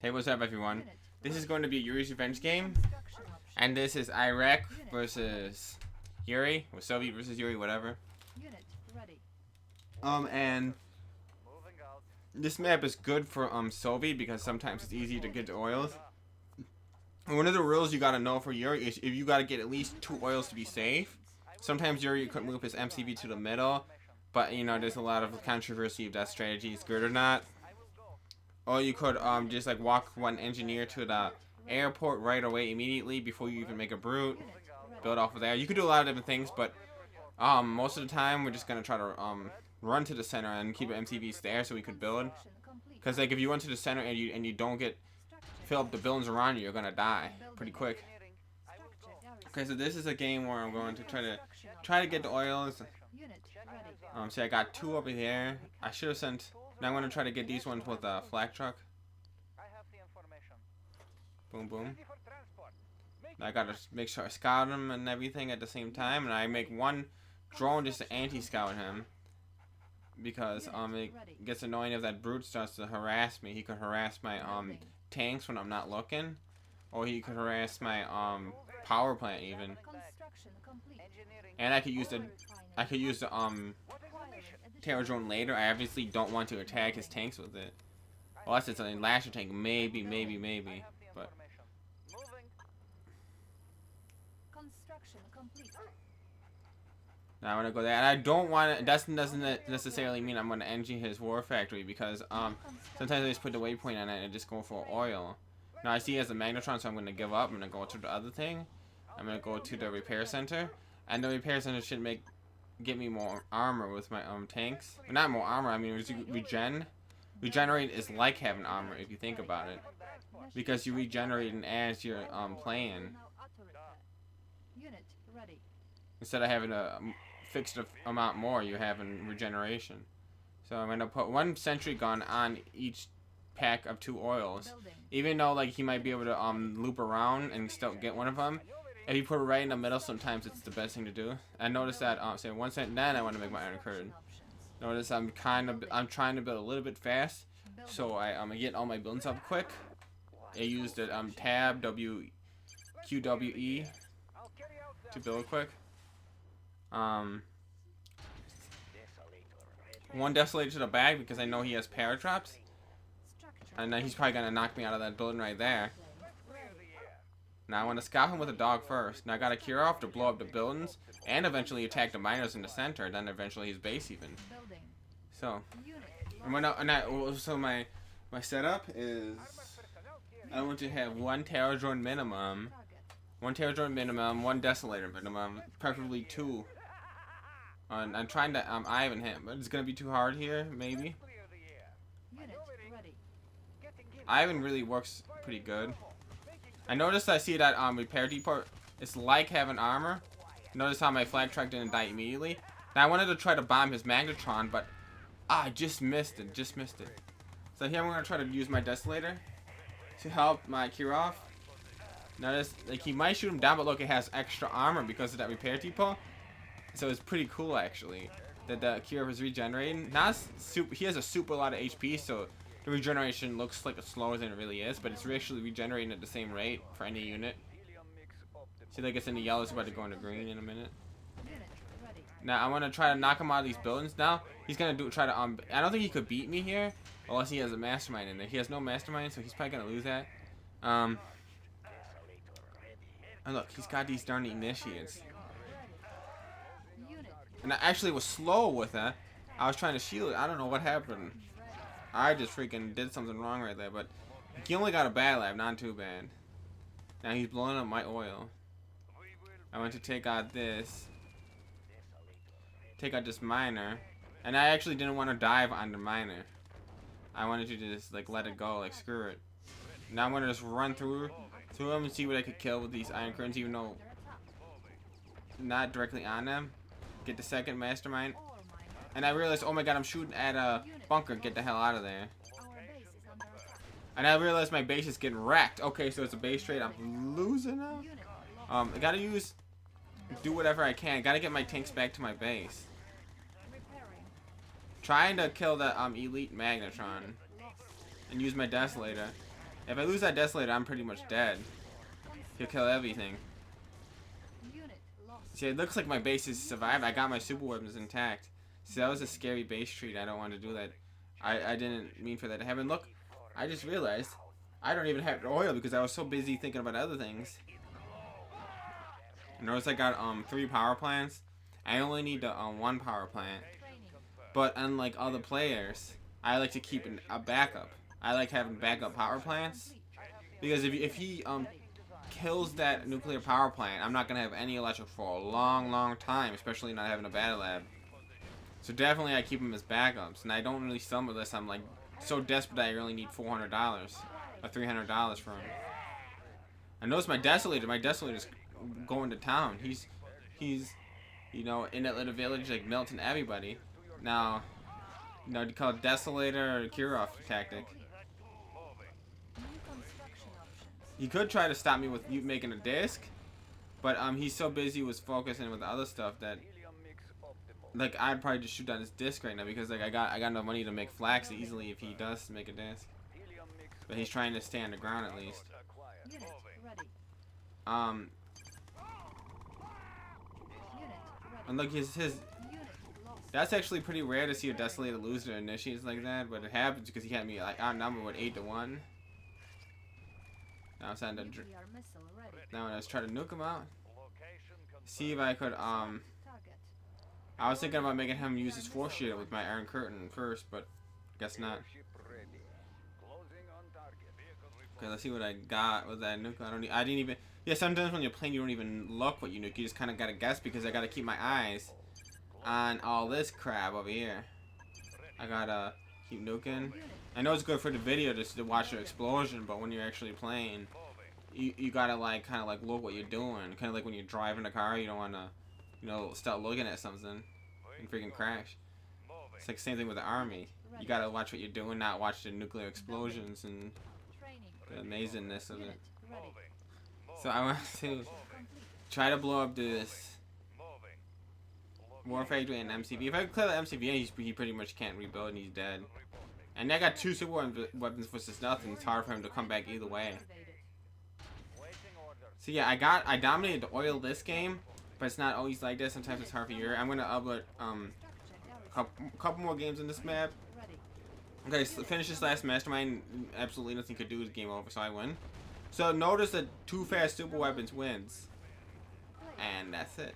Hey, what's up, everyone? This is going to be a Yuri's revenge game, and this is Iraq versus Yuri, or Soviet versus Yuri, whatever. And this map is good for Soviet because sometimes it's easy to get to oils. And one of the rules you gotta know for Yuri is if you gotta get at least 2 oils to be safe. Sometimes Yuri could move his MCV to the middle, but you know there's a lot of controversy if that strategy is good or not. Or you could just like walk one engineer to the airport right away immediately before you even make a brute. Build off of there. You could do a lot of different things, but most of the time we're just gonna try to run to the center and keep MCVs there so we could build. Because like if you run to the center and you don't fill up the buildings around you, you're gonna die pretty quick. Okay, so this is a game where I'm going to try to get the oils. See, I got 2 over here. I should have sent. Now I'm going to try to get these ones with a flak truck. Boom, boom. Now I got to make sure I scout him and everything at the same time. And I make one drone just to anti-scout him. Because it gets annoying if that brute starts to harass me. He could harass my tanks when I'm not looking. Or he could harass my power plant even. And I could use the terror drone later. I obviously don't want to attack his tanks with it. Unless it's a lasher tank, maybe. But now I'm gonna go there, and I don't want to. That doesn't necessarily mean I'm gonna NG his war factory because sometimes I just put the waypoint on it and just go for oil. Now I see he has a magnetron, so I'm gonna give up. I'm gonna go to the other thing. I'm gonna go to the repair center, and the repair center should get me more armor with my tanks. Well, not more armor, I mean regenerate is like having armor if you think about it, because you regenerate as you're playing instead of having a fixed amount more. You have in regeneration. So I'm gonna put 1 sentry gun on each pack of 2 oils, even though like he might be able to loop around and still get one of them. If you put it right in the middle, sometimes it's the best thing to do. I noticed that, say 1 cent, then I want to make my iron curtain. Notice I'm trying to build a little bit fast, so I'm getting all my buildings up quick. I used the tab QWE to build quick. 1 desolator to the back because I know he has paratrops, and then he's probably gonna knock me out of that building right there. Now I want to scout him with a dog first. Now I got to cure off to blow up the buildings and eventually attack the miners in the center. Then eventually his base even. So, so my setup is I want to have 1 terror drone minimum, 1 desolator minimum, preferably 2. I'm trying to Ivan him, but it's gonna be too hard here maybe. Ivan really works pretty good. I noticed I see that repair depot. It's like having armor. Notice how my flag truck didn't die immediately. Now I wanted to try to bomb his magnetron, but I just missed it. So here I'm gonna try to use my desolator to help my Kirov. Notice like he might shoot him down, but look, it has extra armor because of that repair depot. So it's pretty cool actually that the Kirov is regenerating. Not super. He has a super lot of HP, so the regeneration looks like it's slower than it really is, but it's actually regenerating at the same rate for any unit. See, like it's in the yellow, it's about to go into green in a minute. Now I want to try to knock him out of these buildings. Now he's gonna try to I don't think he could beat me here unless he has a mastermind in there. He has no mastermind, so he's probably gonna lose that. And look, he's got these darn initiates. And I actually was slow with that. I was trying to shield it. I don't know what happened. I just freaking did something wrong right there, but he only got a bad lab, not too bad. Now he's blowing up my oil. I want to take out this miner, and I actually didn't want to dive on the miner. I wanted to just like let it go, like screw it. Now I'm gonna just run through them and see what I could kill with these iron curtains, even though not directly on them. Get the second mastermind. And I realized, oh my god, I'm shooting at a bunker. Get the hell out of there. And I realized my base is getting wrecked. Okay, so it's a base trade. I'm losing now. I gotta do whatever I can. Gotta get my tanks back to my base. Trying to kill the elite magnetron and use my desolator. If I lose that Desolator, I'm pretty much dead. He'll kill everything. See, it looks like my base has survived. I got my super weapons intact. See, that was a scary base treat. I don't want to do that. I didn't mean for that to happen. Look, I just realized I don't even have oil because I was so busy thinking about other things. Notice I got 3 power plants. I only need 1 power plant. But unlike other players, I like to keep a backup. I like having backup power plants because if he kills that nuclear power plant, I'm not gonna have any electric for a long time, especially not having a battle lab. So definitely I keep them as backups, and I don't really sell them unless I'm like so desperate that I really need $400 or $300 for them. I noticed my Desolator's going to town. He's you know, in that little village, like melting everybody. Now, you know, you call it Desolator or Kirov tactic. He could try to stop me with you making a disc, but he's so busy with focusing with other stuff that, like, I'd probably just shoot down his disc right now because like I got enough money to make flax easily if he does make a disc. But he's trying to stay on the ground at least. And look, his that's actually pretty rare to see a Desolator lose to initiates like that, but it happens because he had me like outnumbered with 8-1. Now it's time to now let's try to nuke him out. See if I could I was thinking about making him use his force shield with my Iron Curtain first, but guess not. Okay, let's see what I got with that nuke. I didn't even. Yeah, sometimes when you're playing, you don't even look what you nuke. You just kind of gotta guess because I gotta keep my eyes on all this crap over here. I gotta keep nuking. I know it's good for the video just to watch the explosion, but when you're actually playing, you gotta like kind of like look what you're doing. Kind of like when you're driving a car, you don't wanna, you know, start looking at something and freaking crash. It's like the same thing with the army. You gotta watch what you're doing, not watch the nuclear explosions and the amazingness of it. So I want to try to blow up this War Factory and MCV. If I clear the MCV, he pretty much can't rebuild and he's dead. And I got 2 super weapons versus nothing. It's hard for him to come back either way. So yeah, I dominated the oil this game, but it's not always like this. Sometimes it's hard for you. I'm gonna upload a couple more games in this map. Okay, so finish this last mastermind. Absolutely nothing could do is game over, so I win. So notice that 2 fast super weapons wins, and that's it.